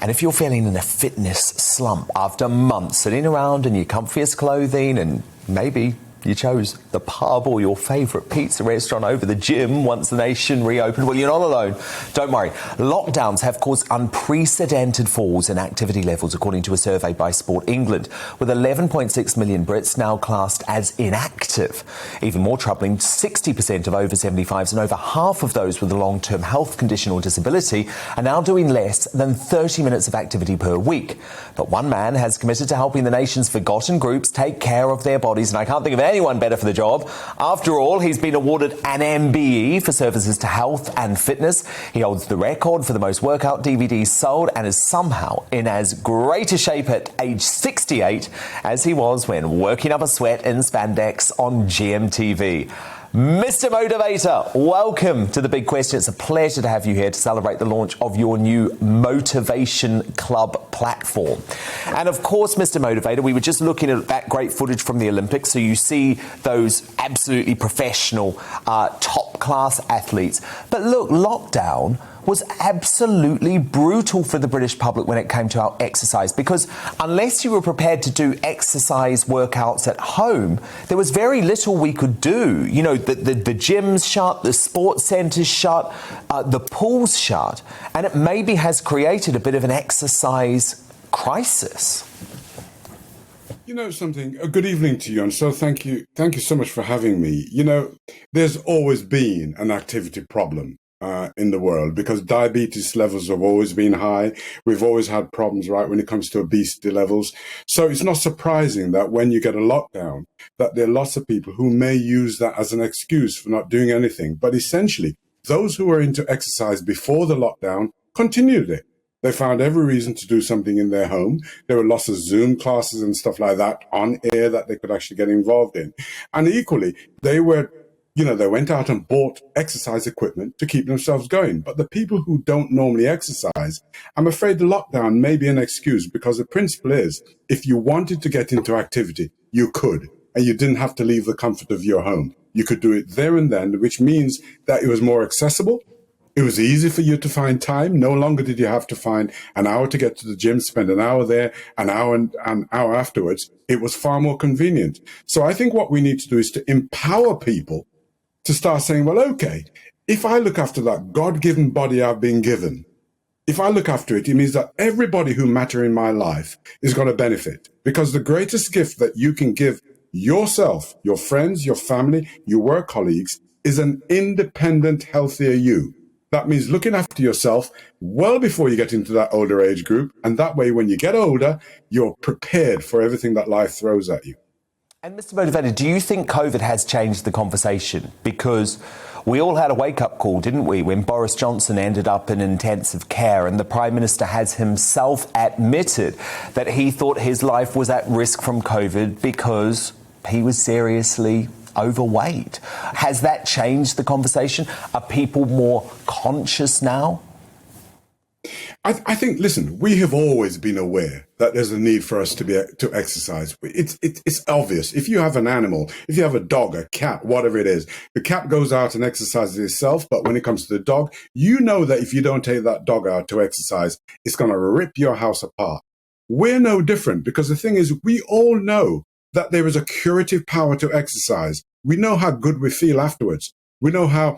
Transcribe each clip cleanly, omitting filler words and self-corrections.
And if you're feeling in a fitness slump after months sitting around in your comfiest clothing and maybe you chose the pub or your favourite pizza restaurant over the gym once the nation reopened, well, you're not alone. Don't worry. Lockdowns have caused unprecedented falls in activity levels, according to a survey by Sport England, with 11.6 million Brits now classed as inactive. Even more troubling, 60% of over 75s and over half of those with a long-term health condition or disability are now doing less than 30 minutes of activity per week. But one man has committed to helping the nation's forgotten groups take care of their bodies, and I can't think of anyone better for the job. After all, he's been awarded an MBE for services to health and fitness. He holds the record for the most workout DVDs sold and is somehow in as great a shape at age 68 as he was when working up a sweat in spandex on GMTV. Mr. Motivator, welcome to The Big Question. It's a pleasure to have you here to celebrate the launch of your new Motivation Club platform. And of course, Mr. Motivator, we were just looking at that great footage from the Olympics. So you see those absolutely professional, top-class athletes. But look, lockdown was absolutely brutal for the British public when it came to our exercise, because unless you were prepared to do exercise workouts at home, there was very little we could do. You know, the gyms shut, the sports centres shut, the pools shut, and it maybe has created a bit of an exercise crisis. You know something, a good evening to you, and so thank you so much for having me. You know, there's always been an activity problem in the world, because diabetes levels have always been high. We've always had problems, right, when it comes to obesity levels. So it's not surprising that when you get a lockdown, that there are lots of people who may use that as an excuse for not doing anything. But essentially, those who were into exercise before the lockdown continued it. They found every reason to do something in their home. There were lots of Zoom classes and stuff like that on air that they could actually get involved in. And equally, they went out and bought exercise equipment to keep themselves going. But the people who don't normally exercise, I'm afraid the lockdown may be an excuse, because the principle is, if you wanted to get into activity, you could, and you didn't have to leave the comfort of your home. You could do it there and then, which means that it was more accessible. It was easy for you to find time. No longer did you have to find an hour to get to the gym, spend an hour there, an hour afterwards. It was far more convenient. So I think what we need to do is to empower people to start saying, well, okay, if I look after that God-given body I've been given, if I look after it, it means that everybody who matter in my life is going to benefit. Because the greatest gift that you can give yourself, your friends, your family, your work colleagues, is an independent, healthier you. That means looking after yourself well before you get into that older age group. And that way, when you get older, you're prepared for everything that life throws at you. And Mr. Motivator, do you think COVID has changed the conversation? Because we all had a wake-up call, didn't we, when Boris Johnson ended up in intensive care, and the Prime Minister has himself admitted that he thought his life was at risk from COVID because he was seriously overweight. Has that changed the conversation? Are people more conscious now? I think, listen, we have always been aware that there's a need for us to exercise. It's obvious. If you have an animal, if you have a dog, a cat, whatever it is, the cat goes out and exercises itself. But when it comes to the dog, you know that if you don't take that dog out to exercise, it's going to rip your house apart. We're no different, because the thing is, we all know that there is a curative power to exercise. We know how good we feel afterwards. We know how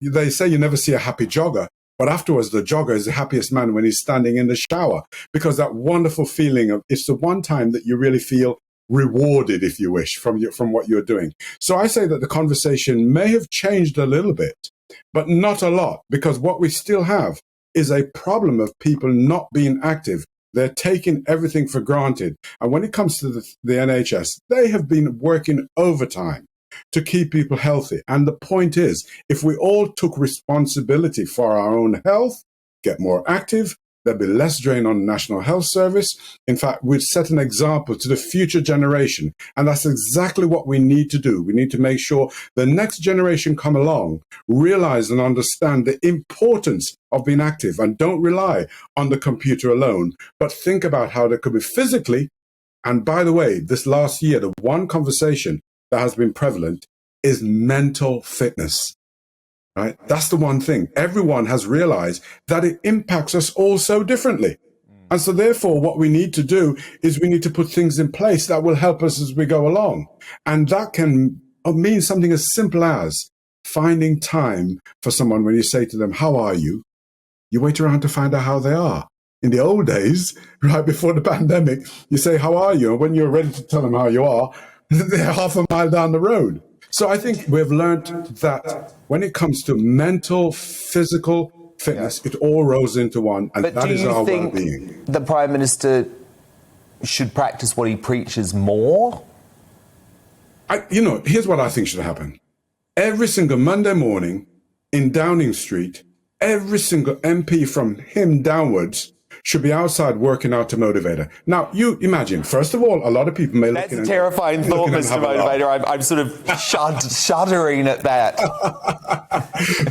they say you never see a happy jogger. But afterwards, the jogger is the happiest man when he's standing in the shower, because that wonderful feeling of, it's the one time that you really feel rewarded, if you wish, from what you're doing. So I say that the conversation may have changed a little bit, but not a lot, because what we still have is a problem of people not being active. They're taking everything for granted. And when it comes to the NHS, they have been working overtime to keep people healthy. And the point is, if we all took responsibility for our own health, get more active, there'd be less drain on the National Health Service. In fact, we'd set an example to the future generation. And that's exactly what we need to do. We need to make sure the next generation come along, realize and understand the importance of being active, and don't rely on the computer alone, but think about how they could be physically. And by the way, this last year, the one conversation that has been prevalent is mental fitness, right? That's the one thing. Everyone has realized that it impacts us all so differently. And so therefore, what we need to do is we need to put things in place that will help us as we go along. And that can mean something as simple as finding time for someone when you say to them, how are you? You wait around to find out how they are. In the old days, right before the pandemic, you say, how are you? And when you're ready to tell them how you are, they're half a mile down the road. So I think we've learned that when it comes to mental, physical fitness, it all rolls into one, and that is our well-being. Do you think the Prime Minister should practice what he preaches more? Here's what I think should happen. Every single Monday morning in Downing Street, every single MP from him downwards should be outside working out to Motivator. Now, you imagine, first of all, a lot of people may look... That's a terrifying thought, Mr. Motivator. I'm sort of shuddering at that.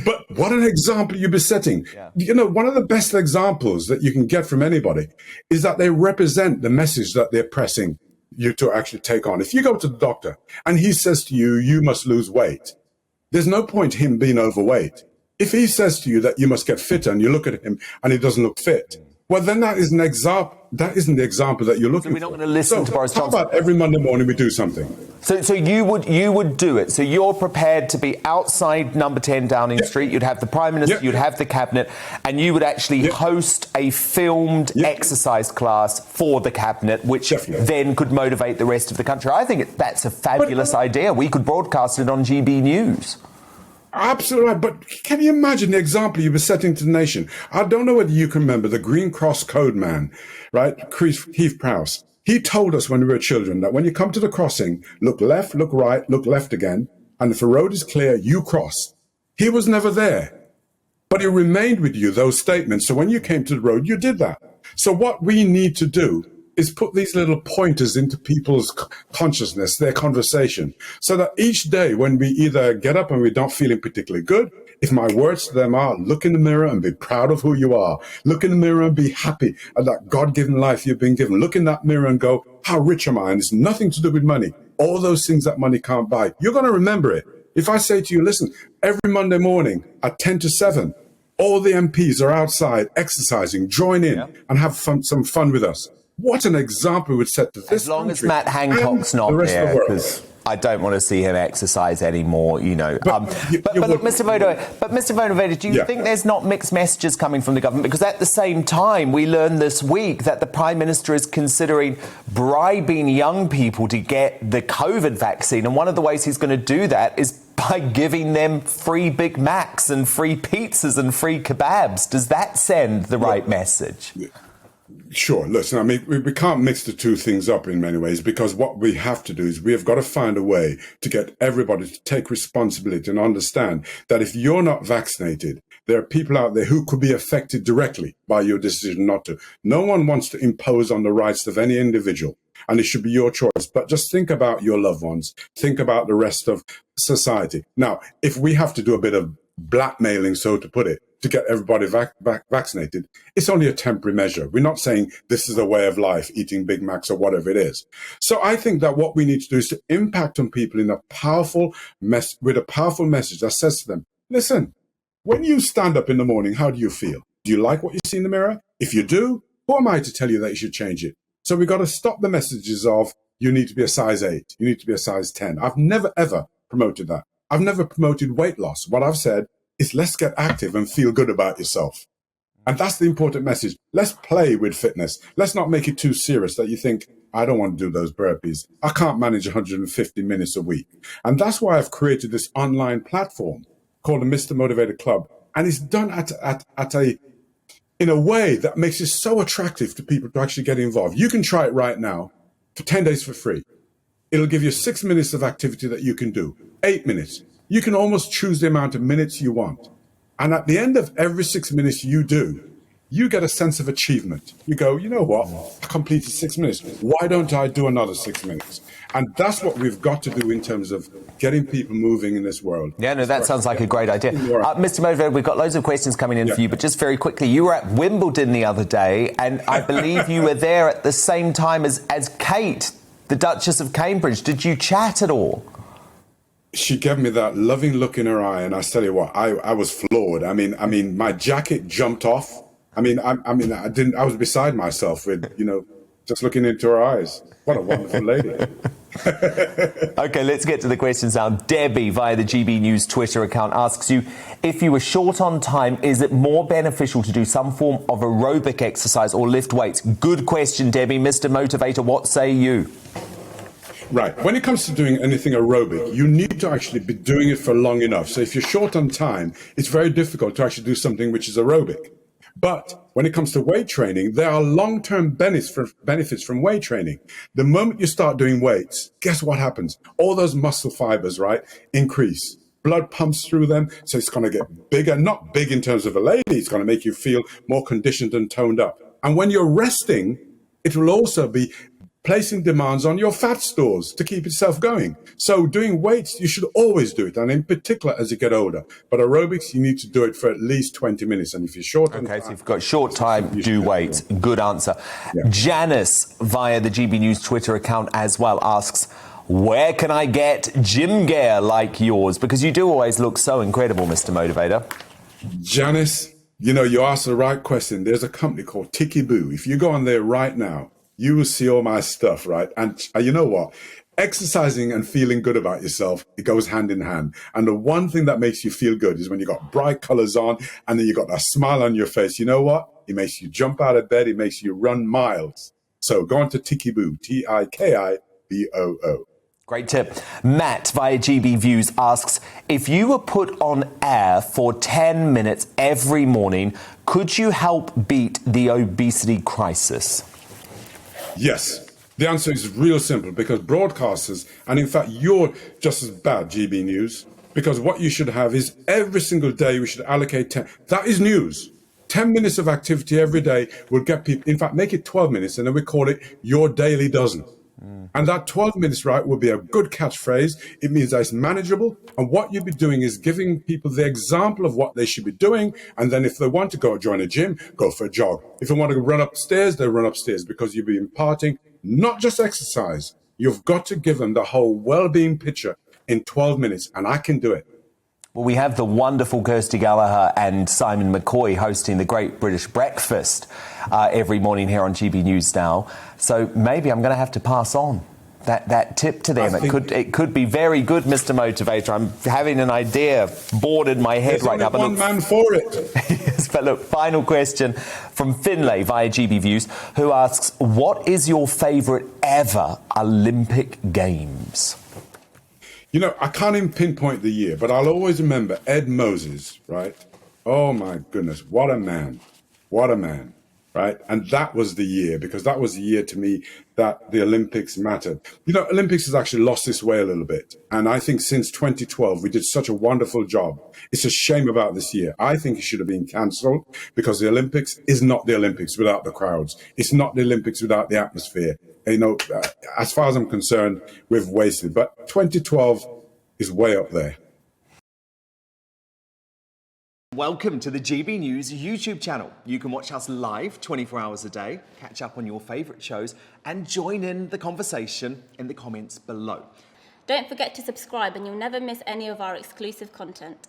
But what an example you'd be setting. Yeah. One of the best examples that you can get from anybody is that they represent the message that they're pressing you to actually take on. If you go to the doctor and he says to you, you must lose weight, there's no point him being overweight. If he says to you that you must get fitter and you look at him and he doesn't look fit, well, then that isn't the example that you're looking for. So we're not going to listen to Boris Johnson. How about every Monday morning we do something? So you would do it. So you're prepared to be outside number 10 Downing Street. You'd have the Prime Minister, you'd have the Cabinet, and you would actually host a filmed exercise class for the Cabinet, which then could motivate the rest of the country. I think that's a fabulous idea. We could broadcast it on GBNews. Absolutely right. But can you imagine the example you were setting to the nation? I don't know whether you can remember the Green Cross Code man, right? Heath Prowse. He told us when we were children that when you come to the crossing, look left, look right, look left again. And if the road is clear, you cross. He was never there, but he remained with you, those statements. So when you came to the road, you did that. So what we need to do is put these little pointers into people's consciousness, their conversation, so that each day when we either get up and we don't feeling particularly good, if my words to them are, look in the mirror and be proud of who you are. Look in the mirror and be happy at that God-given life you've been given. Look in that mirror and go, how rich am I? And it's nothing to do with money. All those things that money can't buy. You're going to remember it. If I say to you, listen, every Monday morning at 10 to 7, all the MPs are outside exercising, join in and have some fun with us. What an example would set to this As long as Matt Hancock's not there, because I don't want to see him exercise anymore, But Mr. Motivator, do you think there's not mixed messages coming from the government? Because at the same time, we learned this week that the Prime Minister is considering bribing young people to get the COVID vaccine. And one of the ways he's going to do that is by giving them free Big Macs and free pizzas and free kebabs. Does that send the right message? Sure. Listen, I mean, we can't mix the two things up in many ways, because what we have to do is we have got to find a way to get everybody to take responsibility and understand that if you're not vaccinated, there are people out there who could be affected directly by your decision not to. No one wants to impose on the rights of any individual, and it should be your choice. But just think about your loved ones. Think about the rest of society. Now, if we have to do a bit of blackmailing, so to put it, to get everybody vaccinated, it's only a temporary measure. We're not saying this is a way of life, eating Big Macs or whatever it is. So I think that what we need to do is to impact on people in a powerful with a powerful message that says to them, listen, when you stand up in the morning, how do you feel? Do you like what you see in the mirror? If you do, who am I to tell you that you should change it? So we've got to stop the messages of you need to be a size 8, you need to be a size 10. I've never, ever promoted that. I've never promoted weight loss. What I've said is let's get active and feel good about yourself. And that's the important message. Let's play with fitness. Let's not make it too serious that you think, I don't want to do those burpees. I can't manage 150 minutes a week. And that's why I've created this online platform called the Mr. Motivator Club. And it's done in a way that makes it so attractive to people to actually get involved. You can try it right now for 10 days for free. It'll give you 6 minutes of activity that you can do, 8 minutes. You can almost choose the amount of minutes you want. And at the end of every 6 minutes you do, you get a sense of achievement. You go, you know what? I completed 6 minutes. Why don't I do another 6 minutes? And that's what we've got to do in terms of getting people moving in this world. Yeah, no, that sounds like a great idea. Mr. Motivator, we've got loads of questions coming in for you, but just very quickly, you were at Wimbledon the other day, and I believe you were there at the same time as Kate, the Duchess of Cambridge. Did you chat at all? She gave me that loving look in her eye, and I tell you what, I was floored. I mean, my jacket jumped off I mean, I was beside myself with, just looking into her eyes. What a wonderful lady. OK, let's get to the questions now. Debbie, via the GB News Twitter account, asks you, if you were short on time, is it more beneficial to do some form of aerobic exercise or lift weights? Good question, Debbie. Mr. Motivator, what say you? Right. When it comes to doing anything aerobic, you need to actually be doing it for long enough. So if you're short on time, it's very difficult to actually do something which is aerobic. But when it comes to weight training, there are long-term benefits from weight training. The moment you start doing weights, guess what happens? All those muscle fibers, right, increase. Blood pumps through them, so it's going to get bigger. Not big in terms of a lady, it's going to make you feel more conditioned and toned up. And when you're resting, it will also be placing demands on your fat stores to keep itself going. So doing weights, you should always do it, and in particular as you get older. But aerobics, you need to do it for at least 20 minutes. And if you're short on OK, time, so if you've got short time, do weights. Good answer. Yeah. Janice, via the GB News Twitter account as well, asks, where can I get gym gear like yours? Because you do always look so incredible, Mr. Motivator. Janice, you asked the right question. There's a company called Tiki Boo. If you go on there right now, you will see all my stuff, right? And you know what? Exercising and feeling good about yourself, it goes hand in hand. And the one thing that makes you feel good is when you got bright colors on and then you got that smile on your face. You know what? It makes you jump out of bed. It makes you run miles. So go on to Tiki Boo, TIKIBOO. Great tip. Matt, via GB Views, asks, if you were put on air for 10 minutes every morning, could you help beat the obesity crisis? Yes. The answer is real simple, because broadcasters, and in fact, you're just as bad, GB News, because what you should have is every single day we should allocate 10. That is news. 10 minutes of activity every day will get people, in fact, make it 12 minutes, and then we call it your daily dozen. And that 12 minutes, right, will be a good catchphrase. It means that it's manageable. And what you'll be doing is giving people the example of what they should be doing. And then if they want to go join a gym, go for a jog. If they want to run upstairs, they run upstairs, because you'll be imparting not just exercise. You've got to give them the whole well-being picture in 12 minutes. And I can do it. Well, we have the wonderful Kirsty Gallagher and Simon McCoy hosting the Great British Breakfast every morning here on GB News now. So maybe I'm going to have to pass on that tip to them. It could be very good, Mr. Motivator. I'm having an idea bored in my head right now. There's only one man for it. Yes, but look, final question from Finlay via GB Views, who asks, what is your favourite ever Olympic Games? I can't even pinpoint the year, but I'll always remember Ed Moses, right? Oh, my goodness. What a man. What a man, right? And that was the year, because that was the year to me that the Olympics mattered. Olympics has actually lost its way a little bit. And I think since 2012, we did such a wonderful job. It's a shame about this year. I think it should have been cancelled, because the Olympics is not the Olympics without the crowds. It's not the Olympics without the atmosphere. As far as I'm concerned, we've wasted. But 2012 is way up there. Welcome to the GB News YouTube channel. You can watch us live 24 hours a day, catch up on your favourite shows, and join in the conversation in the comments below. Don't forget to subscribe and you'll never miss any of our exclusive content.